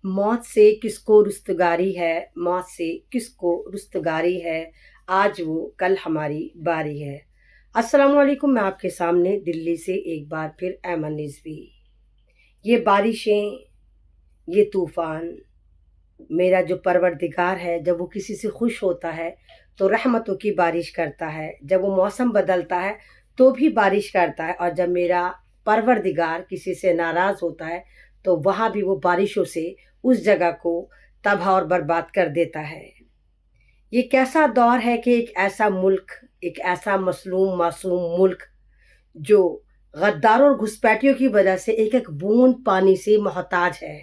मौत से किसको रुस्तगारी है, मौत से किसको रुस्तगारी है, आज वो कल हमारी बारी है। अस्सलाम वालेकुम, मैं आपके सामने दिल्ली से एक बार फिर ऐमन रिजवी। ये बारिशें, ये तूफ़ान, मेरा जो परवरदिगार है जब वो किसी से खुश होता है तो रहमतों की बारिश करता है, जब वो मौसम बदलता है तो भी बारिश करता है, और जब मेरा परवरदिगार किसी से नाराज़ होता है तो वहाँ भी वो बारिशों से उस जगह को तबाह और बर्बाद कर देता है। ये कैसा दौर है कि एक ऐसा मुल्क, एक ऐसा मसलूम मासूम मुल्क जो गद्दारों और घुसपैठियों की वजह से एक एक बूंद पानी से मोहताज है,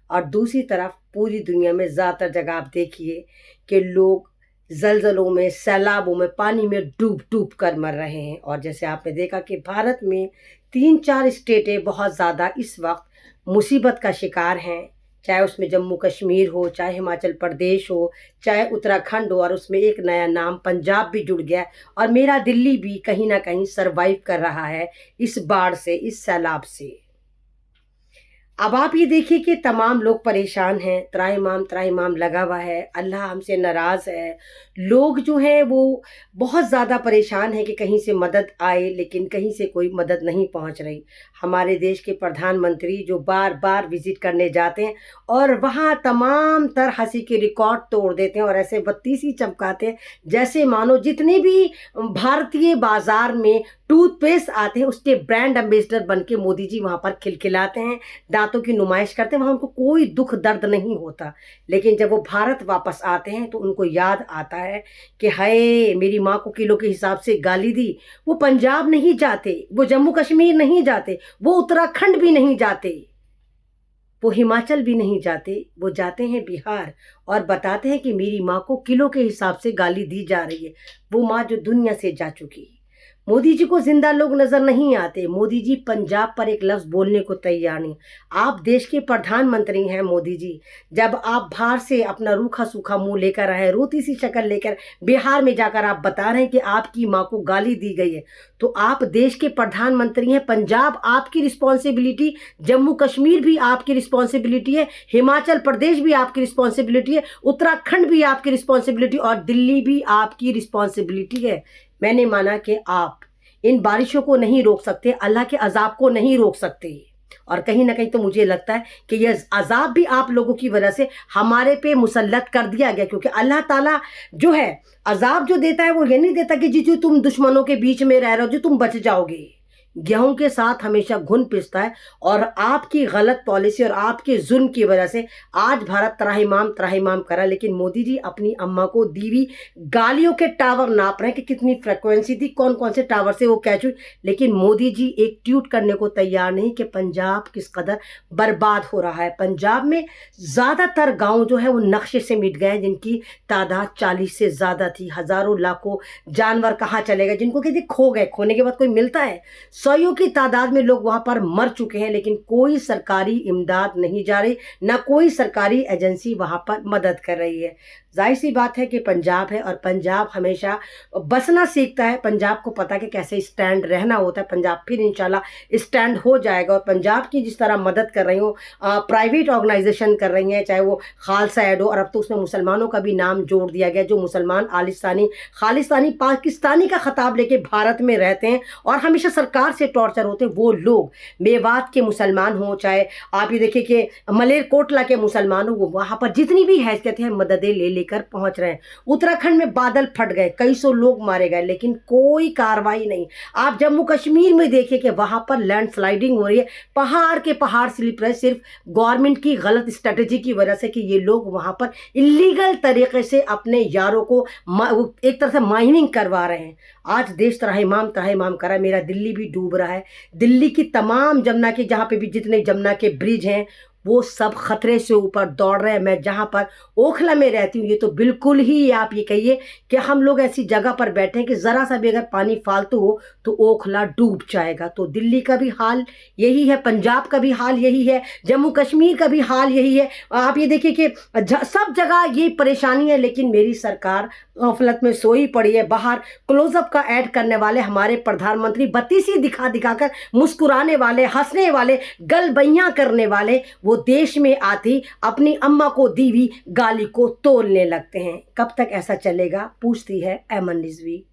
और दूसरी तरफ पूरी दुनिया में ज़्यादातर जगह आप देखिए कि लोग जलजलों में, सैलाबों में, पानी में डूब डूब कर मर रहे हैं। और जैसे आपने देखा कि भारत में 3-4 स्टेटें बहुत ज़्यादा इस वक्त मुसीबत का शिकार हैं, चाहे उसमें जम्मू कश्मीर हो, चाहे हिमाचल प्रदेश हो, चाहे उत्तराखंड हो, और उसमें एक नया नाम पंजाब भी जुड़ गया है। और मेरा दिल्ली भी कहीं ना कहीं सरवाइव कर रहा है इस बाढ़ से, इस सैलाब से। अब आप ये देखिए कि तमाम लोग परेशान हैं, त्राहिमाम लगा हुआ है, अल्लाह हमसे नाराज़ है। लोग जो हैं वो बहुत ज़्यादा परेशान हैं कि कहीं से मदद आए, लेकिन कहीं से कोई मदद नहीं पहुंच रही। हमारे देश के प्रधानमंत्री जो बार बार विज़िट करने जाते हैं और वहाँ तमाम तरह हंसी के रिकॉर्ड तोड़ देते हैं और ऐसे बत्तीसी चमकाते हैं जैसे मानो जितने भी भारतीय बाज़ार में टूथपेस्ट आते हैं उसके ब्रांड एम्बेसडर बन के मोदी जी वहाँ पर खिलखिलाते हैं, दांतों की नुमाइश करते हैं, वहाँ उनको कोई दुख दर्द नहीं होता। लेकिन जब वो भारत वापस आते हैं तो उनको याद आता है कि हाय, मेरी माँ को किलो के हिसाब से गाली दी। वो पंजाब नहीं जाते, वो जम्मू कश्मीर नहीं जाते, वो उत्तराखंड भी नहीं जाते, वो हिमाचल भी नहीं जाते, वो जाते हैं बिहार और बताते हैं कि मेरी माँ को किलो के हिसाब से गाली दी जा रही है। वो माँ जो दुनिया से जा चुकी। मोदी जी को जिंदा लोग नजर नहीं आते। मोदी जी पंजाब पर एक लफ्ज बोलने को तैयार नहीं। आप देश के प्रधानमंत्री हैं मोदी जी, जब आप बाहर से अपना रूखा सूखा मुंह लेकर आए, रोती सी शक्ल लेकर बिहार में जाकर आप बता रहे हैं कि आपकी माँ को गाली दी गई है, तो आप देश के प्रधानमंत्री हैं। पंजाब आपकी रिस्पॉन्सिबिलिटी, जम्मू कश्मीर भी आपकी रिस्पॉन्सिबिलिटी है, हिमाचल प्रदेश भी आपकी रिस्पॉन्सिबिलिटी है, उत्तराखंड भी आपकी रिस्पॉन्सिबिलिटी और दिल्ली भी आपकी रिस्पॉन्सिबिलिटी है। मैंने माना कि आप इन बारिशों को नहीं रोक सकते, अल्लाह के अजाब को नहीं रोक सकते, और कहीं ना कहीं तो मुझे लगता है कि यह अजाब भी आप लोगों की वजह से हमारे पे मुसल्लत कर दिया गया, क्योंकि अल्लाह ताला जो है अजाब जो देता है वो ये नहीं देता कि जी जो तुम दुश्मनों के बीच में रह रहे हो जो तुम बच जाओगे। गेहूं के साथ हमेशा घुन पिसता है, और आपकी गलत पॉलिसी और आपके जुल्म की वजह से आज भारत त्राहिमाम करा। लेकिन मोदी जी अपनी अम्मा को दीवी गालियों के टावर नाप रहे हैं कि कितनी फ्रिक्वेंसी थी, कौन कौन से टावर से वो कैच हुई, लेकिन मोदी जी एक ट्वीट करने को तैयार नहीं कि पंजाब किस कदर बर्बाद हो रहा है। पंजाब में ज़्यादातर गाँव जो है वो नक्शे से मिट गए, जिनकी तादाद 40 से ज़्यादा थी। हज़ारों लाखों जानवर कहाँ चले गए, जिनको कहते खो गए, खोने के बाद कोई मिलता है। सौयों की तादाद में लोग वहां पर मर चुके हैं, लेकिन कोई सरकारी इमदाद नहीं जा रही, ना कोई सरकारी एजेंसी वहां पर मदद कर रही है। जाहिर सी बात है कि पंजाब है और पंजाब हमेशा बसना सीखता है। पंजाब को पता है कि कैसे स्टैंड रहना होता है। पंजाब फिर इंशाल्लाह स्टैंड हो जाएगा। और पंजाब की जिस तरह मदद कर रही हो, प्राइवेट ऑर्गेनाइजेशन कर रही हैं, चाहे वो खालसा एड हो, और अब तो उसमें मुसलमानों का भी नाम जोड़ दिया गया, जो मुसलमान खालिस्तानी पाकिस्तानी का खिताब लेके भारत में रहते हैं और हमेशा सरकार से टॉर्चर होते हैं। वो लोग मेवात के मुसलमान हो, चाहे आप ये देखिए कि मलेरकोटला के मुसलमान हो, वो वहाँ पर जितनी भी हैसियत है मददें ले लेकर पहुँच रहे हैं। उत्तराखंड में बादल फट गए, कई सौ लोग मारे गए, लेकिन कोई कार्रवाई नहीं। आप जम्मू कश्मीर में देखिए कि वहाँ पर लैंडस्लाइडिंग हो रही है, पहाड़ के पहाड़ स्लिप रहे, सिर्फ गवर्नमेंट की गलत स्ट्रेटेजी की वजह से कि ये लोग वहाँ पर इलीगल तरीके से अपने यारों को एक तरह से माइनिंग करवा रहे हैं। आज देश त्राहिमाम करा। मेरा दिल्ली भी डूब रहा है। दिल्ली की तमाम जमुना के, जहाँ पे भी जितने जमुना के ब्रिज हैं वो सब खतरे से ऊपर दौड़ रहे हैं। मैं जहाँ पर ओखला में रहती हूँ, ये तो बिल्कुल ही आप ये कहिए कि हम लोग ऐसी जगह पर बैठे हैं कि ज़रा सा भी अगर पानी फालतू हो तो ओखला डूब जाएगा। तो दिल्ली का भी हाल यही है, पंजाब का भी हाल यही है, जम्मू कश्मीर का भी हाल यही है। आप ये देखिए कि सब जगह ये परेशानी है, लेकिन मेरी सरकार गफलत में सोई पड़ी है। बाहर क्लोजअप का ऐड करने वाले हमारे प्रधानमंत्री बत्तीसी दिखा दिखाकर मुस्कुराने वाले, हंसने वाले, गलबैयां करने वाले, वो देश में आती अपनी अम्मा को दी हुई गाली को तोलने लगते हैं। कब तक ऐसा चलेगा, पूछती है ऐमन रिजवी।